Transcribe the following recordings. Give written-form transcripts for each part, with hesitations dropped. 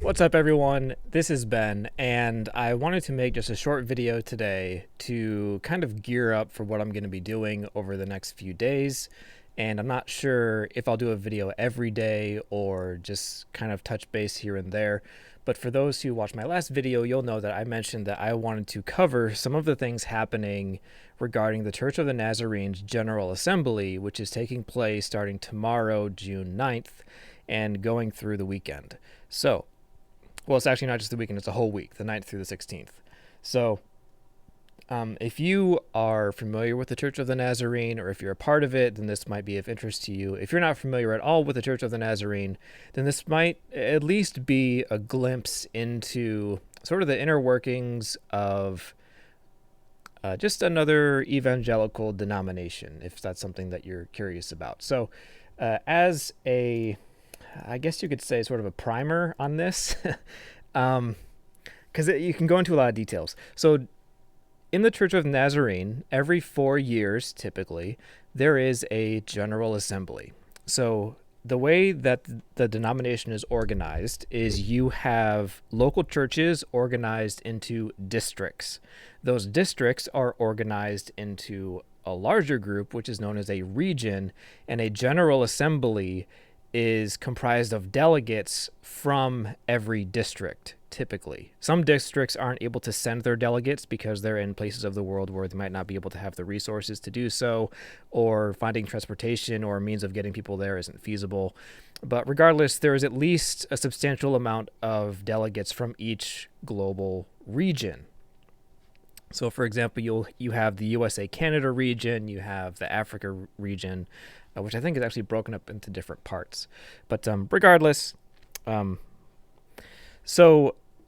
What's up, everyone? This is Ben, and I wanted to make just a short video today to kind of gear up for what I'm going to be doing over the next few days. And I'm not sure if I'll do a video every day or just kind of touch base here and there. But for those who watched my last video, you'll know that I mentioned that I wanted to cover some of the things happening regarding the Church of the Nazarene's General Assembly, which is taking place starting tomorrow, June 9th, and going through the weekend. So, well, it's actually not just the weekend, it's a whole week, the 9th through the 16th. So, if you are familiar with the Church of the Nazarene, or if you're a part of it, then this might be of interest to you. If you're not familiar at all with the Church of the Nazarene, then this might at least be a glimpse into sort of the inner workings of just another evangelical denomination, if that's something that you're curious about. So, as a I guess you could say sort of a primer on this, because you can go into a lot of details. So in the Church of Nazarene, every 4 years, typically, there is a General Assembly. So the way that the denomination is organized is you have local churches organized into districts. Those districts are organized into a larger group, which is known as a region, and a General Assembly is comprised of delegates from every district, typically. Some districts aren't able to send their delegates because they're in places of the world where they might not be able to have the resources to do so, or finding transportation or means of getting people there isn't feasible. But regardless, there is at least a substantial amount of delegates from each global region. So, for example, you have the USA-Canada region, you have the Africa region, which I think is actually broken up into different parts. But regardless, so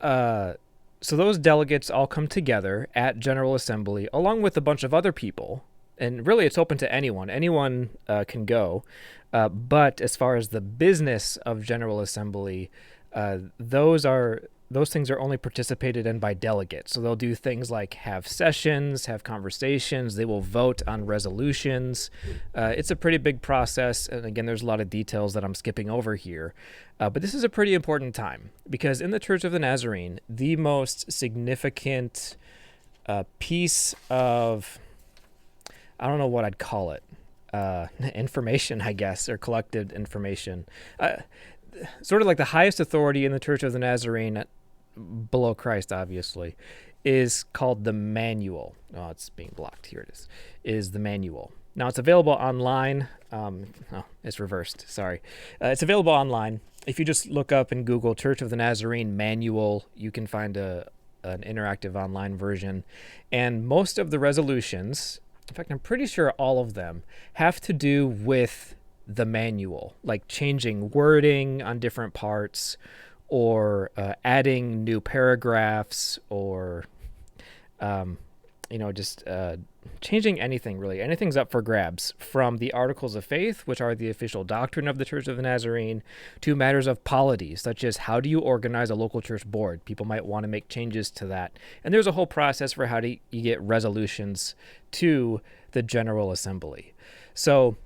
those delegates all come together at General Assembly along with a bunch of other people, and really it's open to anyone. Anyone can go. But as far as the business of General Assembly, those things are only participated in by delegates. So they'll do things like have sessions, have conversations. They will vote on resolutions. It's a pretty big process. And again, there's a lot of details that I'm skipping over here. But this is a pretty important time because in the Church of the Nazarene, the most significant piece of, I don't know what I'd call it, information, I guess, or collected information. Sort of like the highest authority in the Church of the Nazarene, below Christ, obviously, is called the manual. Oh, it's being blocked. Here it is the manual. Now, it's available online. It's reversed. Sorry. It's available online. If you just look up in Google Church of the Nazarene manual, you can find an interactive online version. And most of the resolutions, in fact, I'm pretty sure all of them, have to do with the manual, like changing wording on different parts, or adding new paragraphs, or just changing anything, really. Anything's up for grabs, from the Articles of Faith, which are the official doctrine of the Church of the Nazarene, to matters of polity, such as how do you organize a local church board. People might want to make changes to that, and there's a whole process for how you get resolutions to the General Assembly. So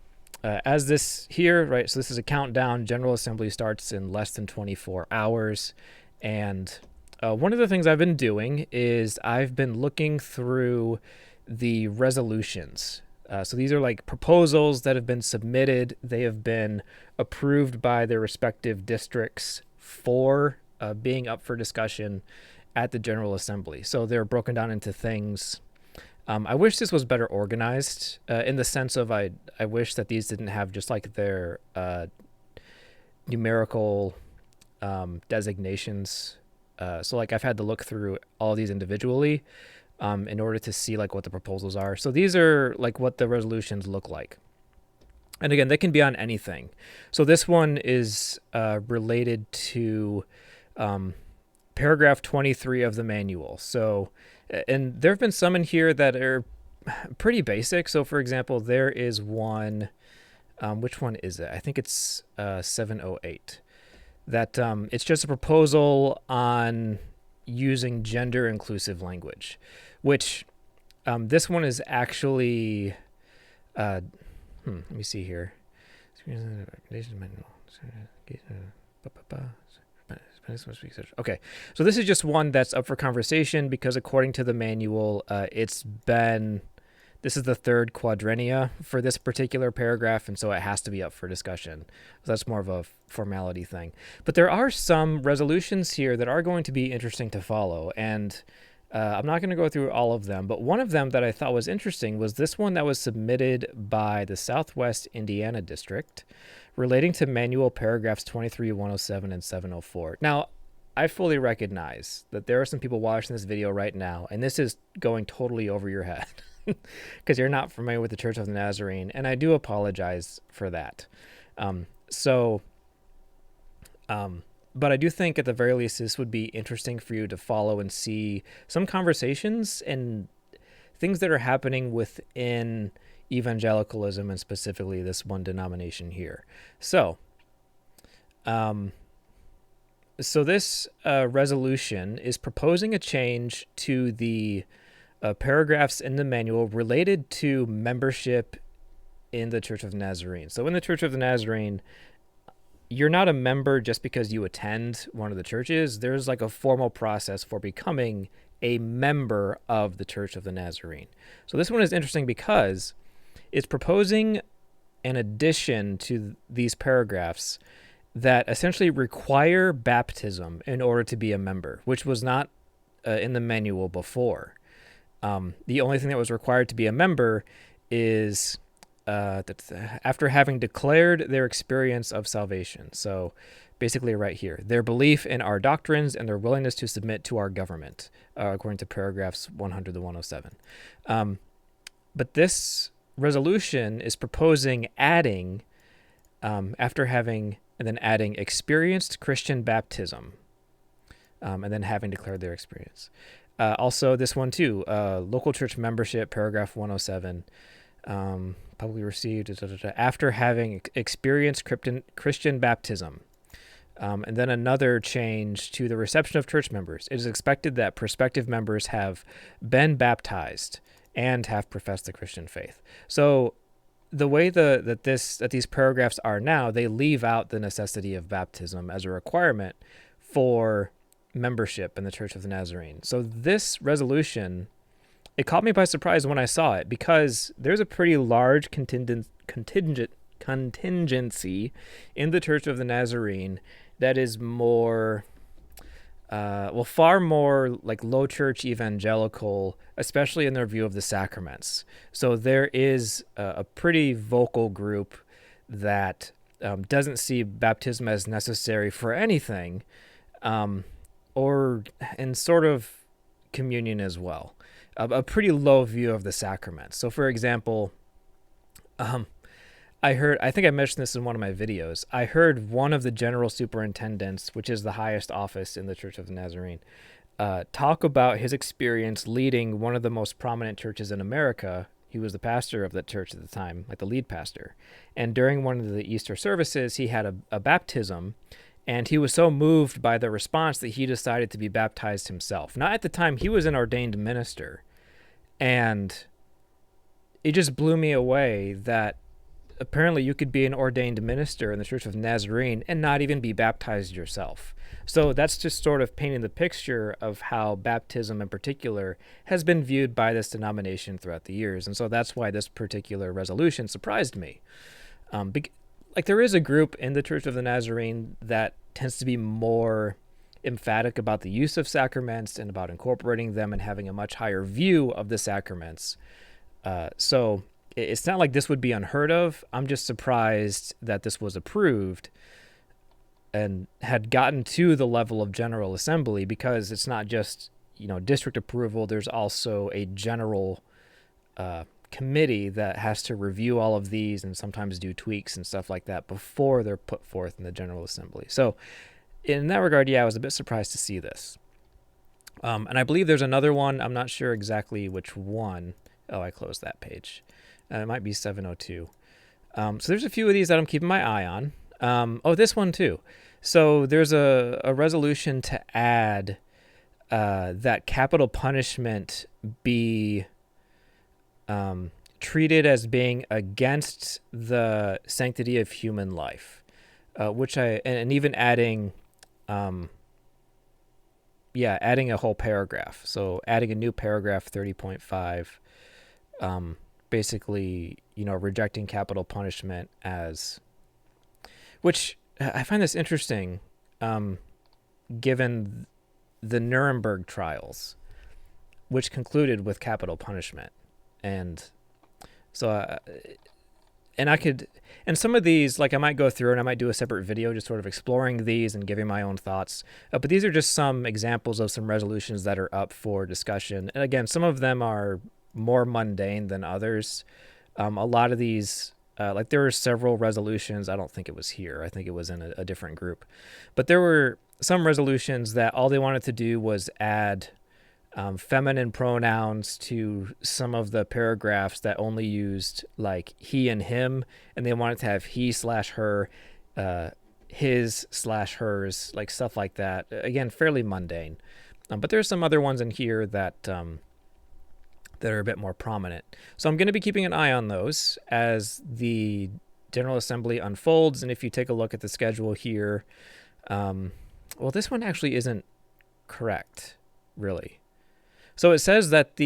as this here, right, so this is a countdown. General Assembly starts in less than 24 hours. And one of the things I've been doing is I've been looking through the resolutions. So these are like proposals that have been submitted. They have been approved by their respective districts for being up for discussion at the General Assembly. So they're broken down into things. I wish this was better organized in the sense of I wish that these didn't have just like their numerical designations. So like I've had to look through all these individually in order to see like what the proposals are. So these are like what the resolutions look like. And again, they can be on anything. So this one is related to paragraph 23 of the manual. So, and there have been some in here that are pretty basic. So, for example, there is one, which one is it? I think it's 708. That it's just a proposal on using gender-inclusive language, which this one is actually, let me see here. Okay, so this is just one that's up for conversation because according to the manual, this is the third quadrennia for this particular paragraph, and so it has to be up for discussion. So that's more of a formality thing. But there are some resolutions here that are going to be interesting to follow, and I'm not going to go through all of them, but one of them that I thought was interesting was this one that was submitted by the Southwest Indiana District relating to manual paragraphs 23, 107, and 704. Now, I fully recognize that there are some people watching this video right now, and this is going totally over your head because you're not familiar with the Church of the Nazarene, and I do apologize for that. But I do think at the very least this would be interesting for you to follow and see some conversations and things that are happening within evangelicalism and specifically this one denomination here. So this resolution is proposing a change to the paragraphs in the manual related to membership in the Church of the Nazarene. So in the Church of the Nazarene, you're not a member just because you attend one of the churches. There's like a formal process for becoming a member of the Church of the Nazarene. So this one is interesting because it's proposing an addition to these paragraphs that essentially require baptism in order to be a member, which was not in the manual before. The only thing that was required to be a member is after having declared their experience of salvation. So basically right here, their belief in our doctrines and their willingness to submit to our government, according to paragraphs 100 to 107. But this resolution is proposing adding experienced Christian baptism, and then having declared their experience. Also, this one too, local church membership, paragraph 107, publicly received after having experienced Christian baptism. And then another change to the reception of church members. It is expected that prospective members have been baptized and have professed the Christian faith. So the way that these paragraphs are now, they leave out the necessity of baptism as a requirement for membership in the Church of the Nazarene. So this resolution, it caught me by surprise when I saw it because there's a pretty large contingency in the Church of the Nazarene that is more, far more like low church evangelical, especially in their view of the sacraments. So there is a pretty vocal group that doesn't see baptism as necessary for anything, or in sort of communion as well. A pretty low view of the sacraments. So for example, I think I mentioned this in one of my videos. I heard one of the general superintendents, which is the highest office in the Church of the Nazarene, talk about his experience leading one of the most prominent churches in America. He was the pastor of that church at the time, like the lead pastor. And during one of the Easter services, he had a baptism, and he was so moved by the response that he decided to be baptized himself. Now, at the time, he was an ordained minister, and it just blew me away that apparently you could be an ordained minister in the Church of Nazarene and not even be baptized yourself. So that's just sort of painting the picture of how baptism in particular has been viewed by this denomination throughout the years. And so that's why this particular resolution surprised me. There is a group in the Church of the Nazarene that tends to be more emphatic about the use of sacraments and about incorporating them and having a much higher view of the sacraments. So it's not like this would be unheard of. I'm just surprised that this was approved and had gotten to the level of General Assembly, because it's not just, district approval. There's also a general committee that has to review all of these and sometimes do tweaks and stuff like that before they're put forth in the General Assembly. So in that regard, I was a bit surprised to see this. And I believe there's another one. I'm not sure exactly which one. Oh, I closed that page. It might be 702. So there's a few of these that I'm keeping my eye on. This one too. So there's a resolution to add that capital punishment be treated as being against the sanctity of human life, and even adding yeah, adding a whole paragraph. So adding a new paragraph 30.5, basically, rejecting capital punishment as, which I find this interesting, given the Nuremberg trials, which concluded with capital punishment. And so, and some of these, like I might go through and I might do a separate video just sort of exploring these and giving my own thoughts. But these are just some examples of some resolutions that are up for discussion. And again, some of them are more mundane than others. A lot of these, like there were several resolutions. I don't think it was here. I think it was in a different group. But there were some resolutions that all they wanted to do was add feminine pronouns to some of the paragraphs that only used like he and him, and they wanted to have he/her, his/hers, like stuff like that. Again, fairly mundane. But there's some other ones in here that are a bit more prominent. So I'm going to be keeping an eye on those as the General Assembly unfolds. And if you take a look at the schedule here, well, this one actually isn't correct, really. So it says that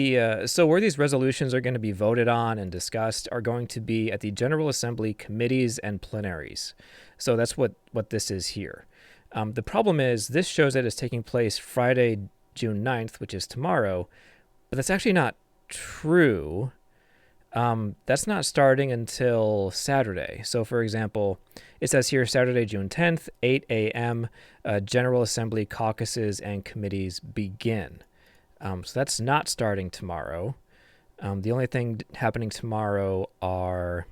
so where these resolutions are going to be voted on and discussed are going to be at the General Assembly committees and plenaries. So that's what this is here. The problem is this shows that it's taking place Friday, June 9th, which is tomorrow, but that's actually not true. That's not starting until Saturday. So for example, it says here Saturday, June 10th, 8 a.m., General Assembly caucuses and committees begin. So that's not starting tomorrow. The only thing happening tomorrow are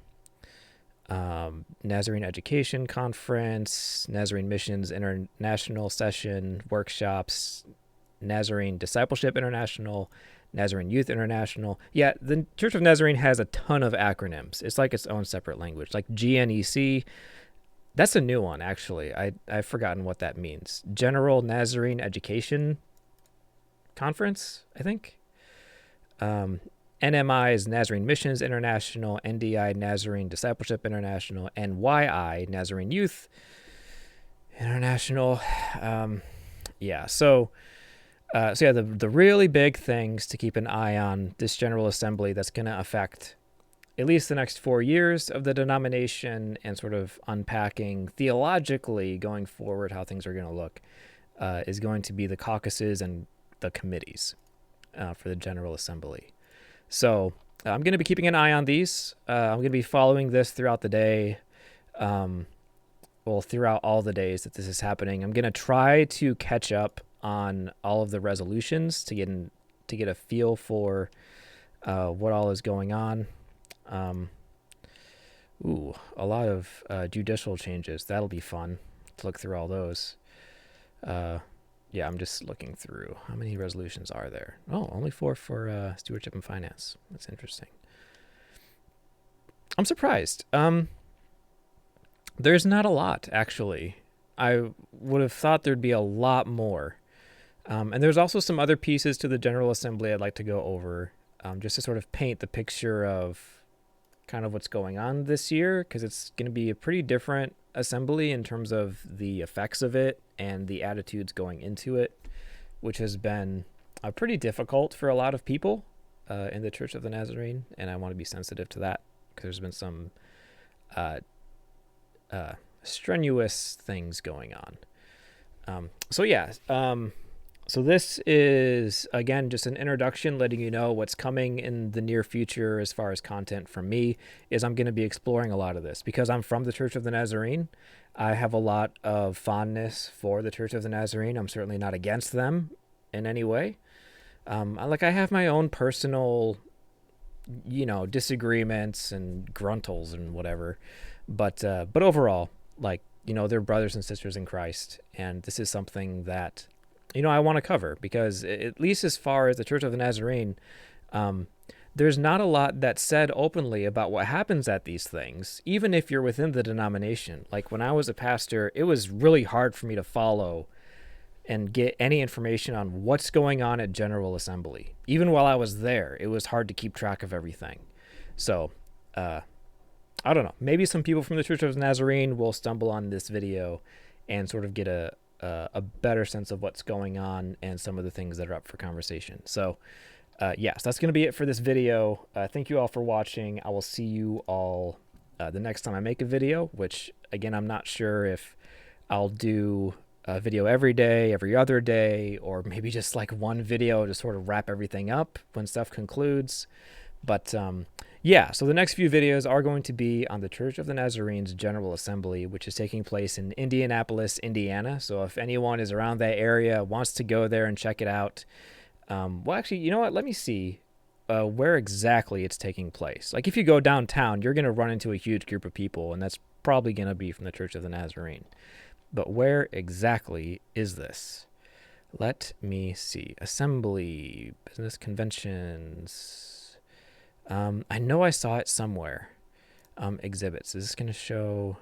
Nazarene Education Conference, Nazarene Missions International Session, workshops, Nazarene Discipleship International, Nazarene Youth International. Yeah, the Church of Nazarene has a ton of acronyms. It's like its own separate language, like GNEC. That's a new one, actually. I've forgotten what that means. General Nazarene Education Conference, I think. NMI is Nazarene Missions International, NDI Nazarene Discipleship International, NYI Nazarene Youth International. So the really big things to keep an eye on this General Assembly that's going to affect at least the next 4 years of the denomination and sort of unpacking theologically going forward how things are going to look is going to be the caucuses and the committees for the General Assembly. So I'm going to be keeping an eye on these. I'm going to be following this throughout the day. Throughout all the days that this is happening. I'm going to try to catch up on all of the resolutions to get a feel for what all is going on. A lot of judicial changes. That'll be fun to look through all those. I'm just looking through. How many resolutions are there? Oh, only 4 for stewardship and finance. That's interesting. I'm surprised. There's not a lot, actually. I would have thought there'd be a lot more. And there's also some other pieces to the General Assembly I'd like to go over, just to sort of paint the picture of kind of what's going on this year, because it's going to be a pretty different assembly in terms of the effects of it and the attitudes going into it, which has been pretty difficult for a lot of people in the Church of the Nazarene, and I want to be sensitive to that because there's been some strenuous things going on. So this is, again, just an introduction letting you know what's coming in the near future as far as content from me is I'm going to be exploring a lot of this because I'm from the Church of the Nazarene. I have a lot of fondness for the Church of the Nazarene. I'm certainly not against them in any way. I have my own personal, disagreements and gruntles and whatever. But overall, they're brothers and sisters in Christ. And this is something that I want to cover because at least as far as the Church of the Nazarene, there's not a lot that's said openly about what happens at these things, even if you're within the denomination. Like when I was a pastor, it was really hard for me to follow and get any information on what's going on at General Assembly. Even while I was there, it was hard to keep track of everything. So, I don't know. Maybe some people from the Church of the Nazarene will stumble on this video and sort of get a a better sense of what's going on and some of the things that are up for conversation. So yeah, so that's going to be it for this video. Thank you all for watching. I will see you all the next time I make a video, which again, I'm not sure if I'll do a video every day, every other day, or maybe just like one video to sort of wrap everything up when stuff concludes. But yeah, so the next few videos are going to be on the Church of the Nazarene's General Assembly, which is taking place in Indianapolis, Indiana. So if anyone is around that area, wants to go there and check it out, well, actually, you know what? Let me see where exactly it's taking place. Like if you go downtown, you're going to run into a huge group of people, and that's probably going to be from the Church of the Nazarene. But where exactly is this? Let me see. Assembly, business conventions. I know I saw it somewhere. Exhibits. Is this going to show?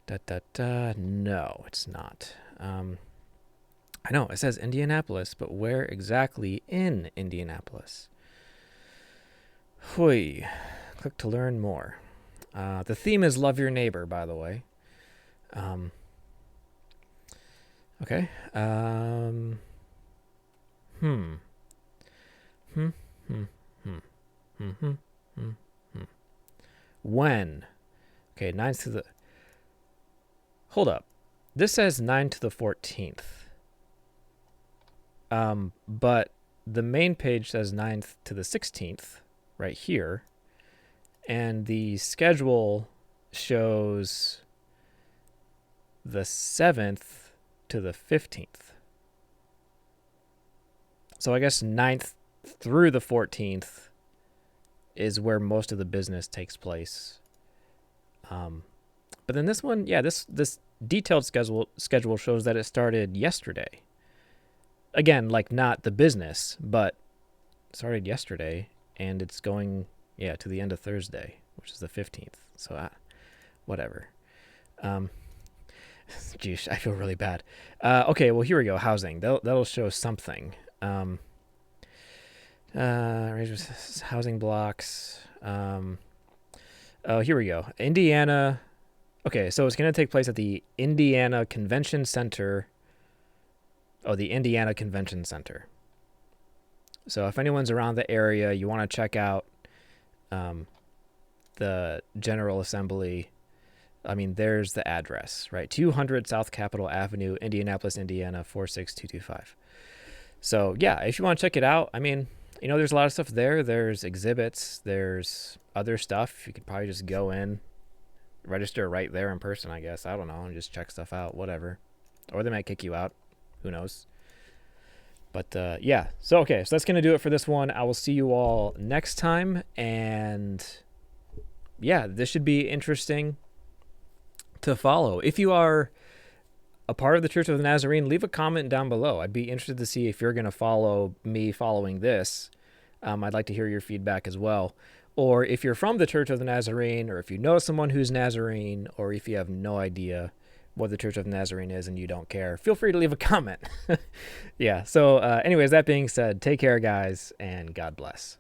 No, it's not. I know it says Indianapolis, but where exactly in Indianapolis? Hui. Click to learn more. The theme is love your neighbor, by the way. Okay. When? Okay, 9th to the... Hold up. This says 9 to the 14th. But the main page says 9th to the 16th right here. And the schedule shows the 7th to the 15th. So I guess 9th through the 14th is where most of the business takes place. But then this one, yeah, this detailed schedule shows that it started yesterday. Again, like not the business, but it started yesterday, and it's going, yeah, to the end of Thursday, which is the 15th. So whatever. Geez, I feel really bad. Okay, well, here we go. Housing. That'll show something. Housing blocks. Oh, here we go. Indiana. Okay, so it's going to take place at the Indiana Convention Center. Oh, the Indiana Convention Center. So if anyone's around the area, you want to check out the General Assembly. I mean, there's the address, right? 200 South Capitol Avenue, Indianapolis, Indiana, 46225. So yeah, if you want to check it out, I mean, you know, there's a lot of stuff there. There's exhibits. There's other stuff. You could probably just go in, register right there in person, I guess. I don't know, and just check stuff out, whatever. Or they might kick you out. Who knows? But yeah, so okay, so that's going to do it for this one. I will see you all next time. And yeah, this should be interesting to follow. If you are a part of the Church of the Nazarene, leave a comment down below. I'd be interested to see if you're going to follow me following this. I'd like to hear your feedback as well. Or if you're from the Church of the Nazarene, or if you know someone who's Nazarene, or if you have no idea what the Church of the Nazarene is and you don't care, feel free to leave a comment. Yeah, so anyways, that being said, take care, guys, and God bless.